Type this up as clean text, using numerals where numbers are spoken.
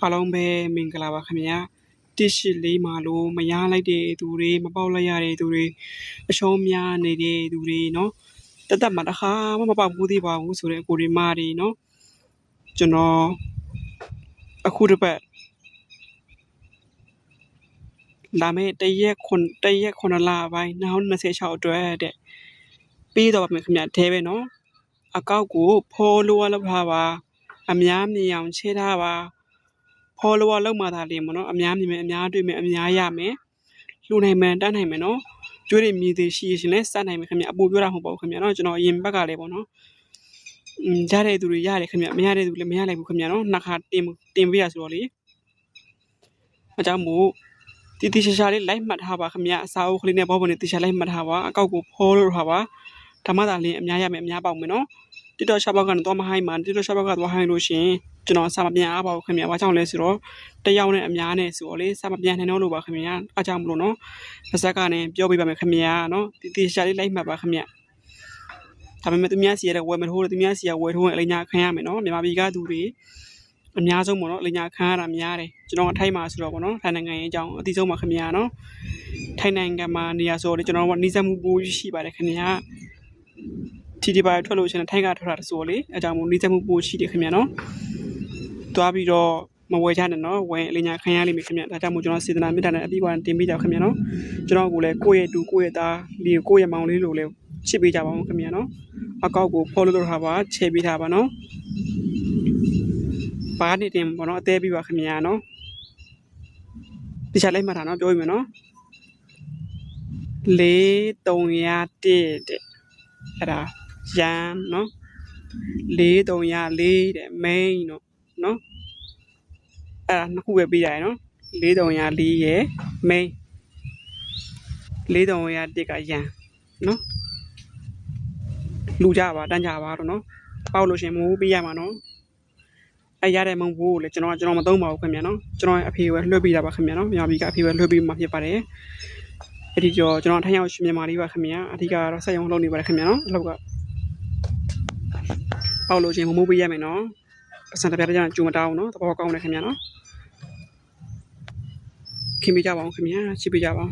အားလုံးပဲမင်္ဂလာပါခင်ဗျာ184မှာလို့မရလိုက်တဲ့သူတွေမပေါက်လိုက်ရတဲ့သူတွေအရှုံးများနေတဲ့သူတွေเนาะတက်မှာတခါမှမပေါက်ဘူးသေးပါဘူးဆိုတဲ့ကိုရီမာတွေเนาะကျွန်တော်အခုတစ်ပတ်လာမယ့်တရက်9လပိုင်း2026အတွက်တဲ့ပြီးတော့ပါမယ်ခင်ဗျာထဲပဲเนาะအကောက်ကို follower လုပ်ထားပါအများမြင်အောင်ချဲထားပါfollower လောက်မှသာလင်းမနော်အများမြင်မယ်အများတွေ့မယ်အများရမယ်လှူနိုင်မယ်တန်းနိုင်မယ်နော်ကျွေးတွေမြည်သေးရှိရှင်လဲစနိုင်မယ်ခင်ဗျအပူပြောတာမဟုတ်ပါဘူးခင်ဗျနော်ကျွန်တော်အရင်ဘက်ကလည်းပေါ့နော်ရတဲ့သူတွေရတယ်ခင်ဗျမရတဲ့သူလည်းမရနိုင်ဘူးခင်ဗျနော်နှစ်ခါတင်ပေးရဆိုတော့လေအကြောင်းမို့တီရှာရှာလေးလိုက်မှတ်ထားပါခင်ဗျအစာအုပ်ကလေးနဲ့ဘောပေါ်နဲ့တီရှာလိုက်မှတ်ထားပါအကောက်ကိုဖောလို့ထားပါဓမ္မသာလင်းအများရမယ်အများပေါက်မယ်နော်တိတော့6ဘောက်ကတော့သွားမဟိုင်းမှာတိတော့6ဘောက်ကသွားဟိုင်းလို့ရှင်ကျွန်တော်စာမပြန်အားပါဘူးခင်ဗျာဘာကြောင့်လဲဆိုတော့တယောက်နဲ့အများနဲ့ဆိုတော့လေစာမပြန်နိုင်တော့လို့ပါခင်ဗျာအားကြောင့်မလို့နော်ပါဇက်ကနဲ့ပြောပြပါမယ်ခင်ဗျာနော်တီရှာလေးလိုက်မှတ်ပါခင်ဗျာဒါပေမဲ့သူများစီရတဲ့ဝယ်မထိုးသူများစီရဝယ်ထိုးရင်အလိညာခံရမယ်နော်မြန်မာပြည်ကသူတွေအများဆုံးပေါ့နော်အလိညာခံရတာများတယ်ကျွန်တော်အထိုက်မှာဆိုတော့ပေါ့နော်ထိုင်နိုင်ငံရေးအကြောင်းအတိဆုံးပါခင်ဗျာနော်ထိုင်နိုင်ငံမှာနေရာဆိုတော့ကျွန်တော်ကနှီးစက်မှုပိုးရှိပါတယ်ခင်ဗျာဒီပါထွက်လို့ရှင်ထိုင်ကထွက်တာဆိုလေအကြောင်းမို့နှီးစက်မှုပိုးရှိတယ်ခင်ဗျာနော်သွားပြီးတော့မဝယ်ချနဲ့နော်ဝယ်အလိညာခံရလိမ့်မယ်ခင်ဗျာဒါကြောင့်မို့ကျွန်တော်စေတနာမေတ္တာနဲ့အပြီးကတင်ပေးကြခင်ဗျာနော်ကျွန်တော်ကလည်းကိုယ့်ရဲ့တူကိုယ့်ရဲ့သားလေးကိုယ့်ရဲ့မောင်လေးလိုလဲချစ်ပေးကြပါဦးခင်ဗျာနော်အကောက်ကို follow လုပ်ထားပါချဲပေးထားပါနော်ဘာနေတင်ပေါ့နော်အသေးပြီးပါခင်ဗျာနော်ဒီချက်လိုက်မှတ်တာနော်ပြောပြမယ်နော်4301တဲ့အဲ့ဒါရန်နော်4304တဲ့ main နော်အဲ့ဒါနှစ်ခုပဲပေးရတယ်နော်4304ရယ် main 4301ကရန်နော်လူကြပါတန်းကြပါတော့နော်ပေါက်လို့ရှင်မိုးပေးရမှာနော်အဲ့ရတဲ့မုံဘိုးကိုလည်းကျွန်တော်မသုံးပါဘူးခင်ဗျာနော်ကျွန်တော်အဖေပဲလွှတ်ပေးတာပါခင်ဗျာနော်မြန်မာပြည်ကအဖေပဲလွှတ်ပေးမှဖြစ်ပါတယ်အဲ့ဒီကျွန်တော်ထိုင်ရောက်ရှင်မြန်မာလေးပါခင်ဗျာအဓိကတော့ဆက်ရုံလုပ်နေပါတယ်ခင်ဗျာနော်အလောက်ကပေါက်လို့ရှင်မိုးပေးရမယ်နော်ပတ်စံတစ်ပြားတစ်ကြိုမတောင်းနော်သဘောကောင်းတယ်ခင်ဗျာနော်ခင်ပေးကြပါအောင်ခင်ဗျာချစ်ပေးကြပါအောင်